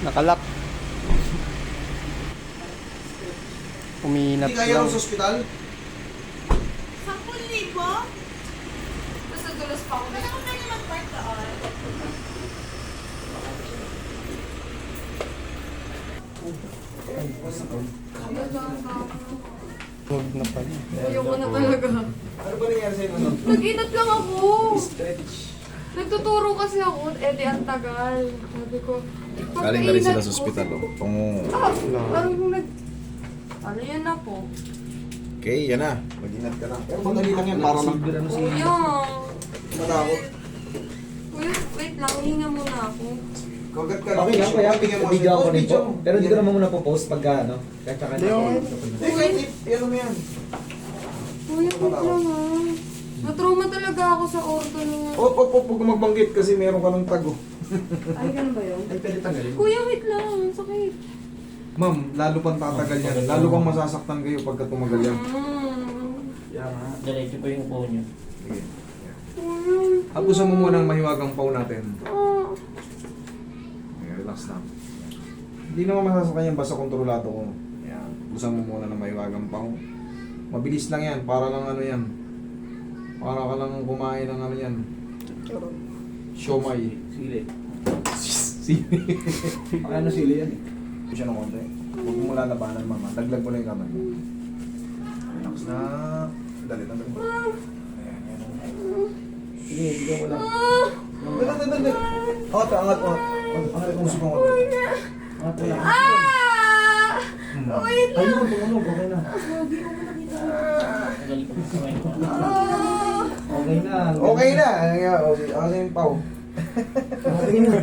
Nakalak. Uminat Hindi kaya lang. sa ospital? 10,000? Basta dulos pa ako. Ba't ako tayo mag-park doon? Huwag na pala. Ayoko na talaga. Ano ba nangyari sa'yo? Ano? Nag-inat lang ako. Stretch. Nagtuturo kasi ako. Di ang tagal. Sabi ko, Galing na rin sila pagkainat sa ko- ospital. Oh. Parang kung nag... Ano yan na po? Okay, yan na. Mag-inat ka lang. Pero madali lang yan. Para lang. Kuya. Matakot. Kuya, wait lang. Hinga muna ako. Kagat ka lang. Okay lang, kaya Bigyan mo video ako kasi- nito. Oh, Pero hindi ko video. naman muna po-post pagka ano. Kahit sa kanya ako. Hindi, kahit ano mo yan. Kuya, wait lang ha. Na-trauma talaga ako sa orto na. Huwag ka magbanggit kasi meron ka ng tago. Ay, ganun ba yun? Ay, pwede tanggalin. Kuya, wait lang. Ang sakit. Ma'am, lalo pang tatagal yan. Lalo pang masasaktan kayo pagka tumagal yan. Yan ha. Diretso pa yung upo niyo. Sige. Hapusan mo muna ang mahiwagang paw natin. Okay, relax lang. Hindi naman masasaktan yan basta kontrolado ko. Yan. Hapusan mo muna ng mahiwagang paw. Mabilis lang yan. Para lang ano yan. Para ka lang kumain ng ano yan. Siomay. Sili. Sili. Ano sili yan eh? Siya ng konti. Huwag mo lalabanan, mama. Daglag mo lang yung kamay. Relax na. Dali, dali. Ayan, ayan. Sige, bigyan mo lang. Dali, dali, dali. Angat, angat, angat. Angat, umusok mo. Angat mo lang. Wait lang. Ayun, tumunog. Okay na. Magaling ko sa kamay ko. Okay na. Okay na. Ayan, okay. Ano yung pau? Okay na.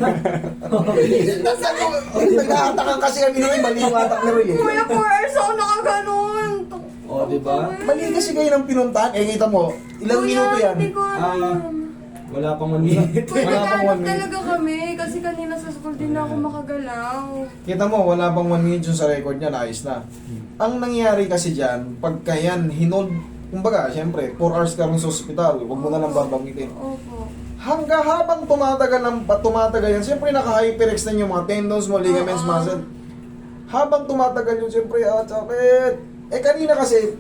Nag-aatakan kasi kami nung mali yung atak ni Roy eh. Kuya, 4 hours ako nakaganon. O, diba? Mali kasi kayo ng pinuntahan. Eh, kita mo, ilang Kuya, minuto yan? hindi ko alam. Wala pang 1 minute. Kuya, Wala pang naghanap 1 minute. talaga kami. Kasi kanina sa school din na ako makagalaw. Kita mo, wala pang 1 minute yung sa record niya, naayos na. Ang nangyari kasi dyan, pagka yan, hinold, kumbaga, syempre, 4 hours ka rin sa ospital, huwag mo na lang babanggitin. Opo. Hanggang habang tumatagal yan, syempre naka-hyperextend yung mga tendons mo, ligaments, Oo. muscle. Habang tumatagal yun, syempre, sakit. Eh kanina kasi,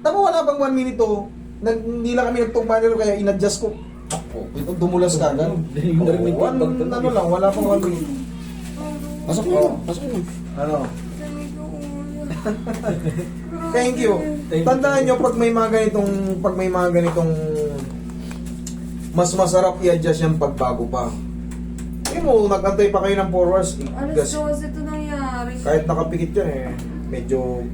tama wala bang 1 minute to, hindi lang kami nagtugma nilo kaya in-adjust ko. Ito dumulas ka agad. Yung narinig ko, One, ano lang, wala pang 1 minute. Pasok mo. Pasok mo. Ano? Lamig ko ulo. Thank you. Tandaan nyo, pag may mga ganitong mas masarap i-adjust yan pag bago pa. Hindi mo, nag-antay pa kayo ng 4 hours. Alas 12 ito nangyari. Kahit nakapikit yan eh, medyo,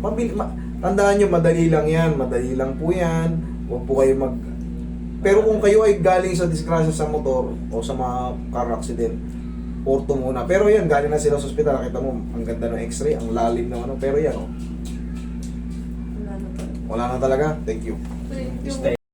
tandaan nyo, madali lang yan, madali lang po yan. Huwag po kayo pero kung kayo ay galing sa disgrasya sa motor o sa mga car accident, orto muna. Pero yan, galing na sila sa ospital, nakita mo, ang ganda ng x-ray, ang lalim ng ano, pero yan, oh, Wala na talaga. wala na talaga. Thank you. Thank you.